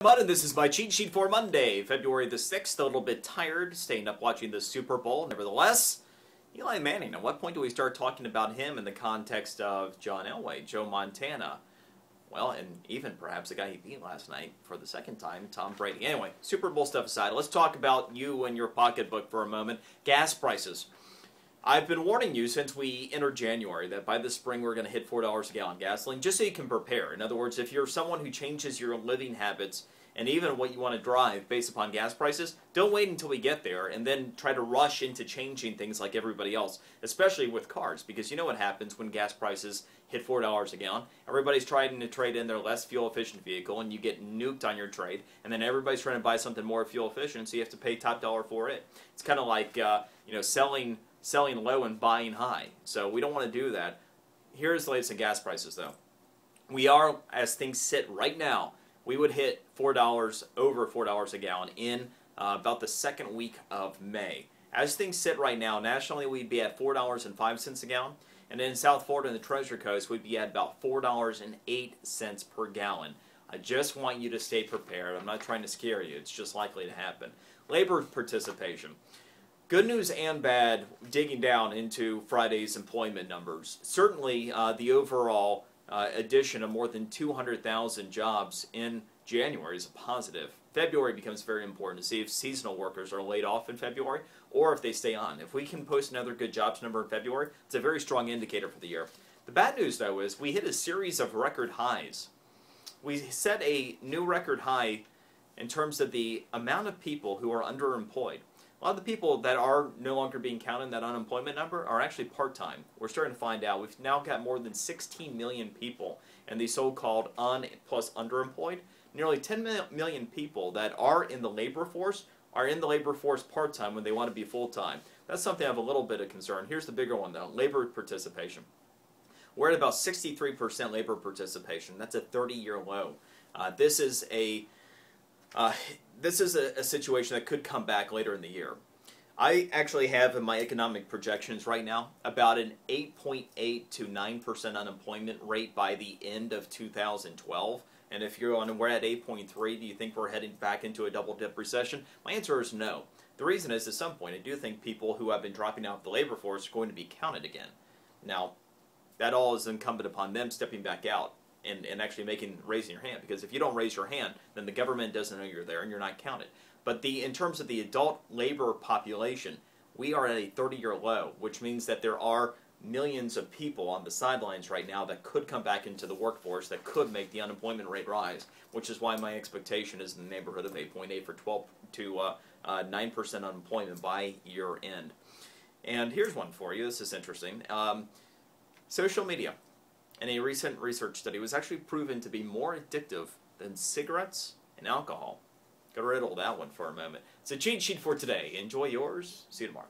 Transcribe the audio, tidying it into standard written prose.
And this is my cheat sheet for Monday, February the 6th. A little bit tired, staying up watching the Super Bowl. Nevertheless, Eli Manning, at what point do we start talking about him in the context of John Elway, Joe Montana? Well, and even perhaps the guy he beat last night for the second time, Tom Brady. Anyway, Super Bowl stuff aside, let's talk about you and your pocketbook for a moment. Gas prices. I've been warning you since we entered January that by the spring we're going to hit $4 a gallon gasoline, just so you can prepare. In other words, if you're someone who changes your living habits and even what you want to drive based upon gas prices, don't wait until we get there and then try to rush into changing things like everybody else, especially with cars, because you know what happens when gas prices hit $4 a gallon. Everybody's trying to trade in their less fuel-efficient vehicle, and you get nuked on your trade, and then everybody's trying to buy something more fuel-efficient, so you have to pay top dollar for it. It's kind of like selling low and buying high. So we don't want to do that. Here's the latest in gas prices, though. We are, as things sit right now, we would hit $4, over $4 a gallon in about the second week of May. As things sit right now, nationally we'd be at $4.05 a gallon, and in South Florida and the Treasure Coast we'd be at about $4.08 per gallon. I just want you to stay prepared. I'm not trying to scare you. It's just likely to happen. Labor participation. Good news and bad digging down into Friday's employment numbers. Certainly, the overall addition of more than 200,000 jobs in January is a positive. February becomes very important to see if seasonal workers are laid off in February or if they stay on. If we can post another good jobs number in February, it's a very strong indicator for the year. The bad news, though, is we hit a series of record highs. We set a new record high in terms of the amount of people who are underemployed. A lot of the people that are no longer being counted in that unemployment number are actually part-time. We're starting to find out we've now got more than 16 million people in the so-called plus underemployed. Nearly 10 million people that are in the labor force are in the labor force part-time when they want to be full-time. That's something I have a little bit of concern. Here's the bigger one, though, labor participation. We're at about 63% labor participation. That's a 30-year low. This is a situation that could come back later in the year. I actually have in my economic projections right now about an 8.8 to 9% unemployment rate by the end of 2012. And if we're at 8.3, do you think we're heading back into a double-dip recession? My answer is no. The reason is, at some point, I do think people who have been dropping out of the labor force are going to be counted again. Now, that all is incumbent upon them stepping back out and actually raising your hand, because if you don't raise your hand, then the government doesn't know you're there and you're not counted. But in terms of the adult labor population, we are at a 30-year low, which means that there are millions of people on the sidelines right now that could come back into the workforce, that could make the unemployment rate rise, which is why my expectation is in the neighborhood of 8.8 for 12 to 9% unemployment by year end. And here's one for you. This is interesting. Social media, in a recent research study, was actually proven to be more addictive than cigarettes and alcohol. Got to riddle that one for a moment. It's a cheat sheet for today. Enjoy yours. See you tomorrow.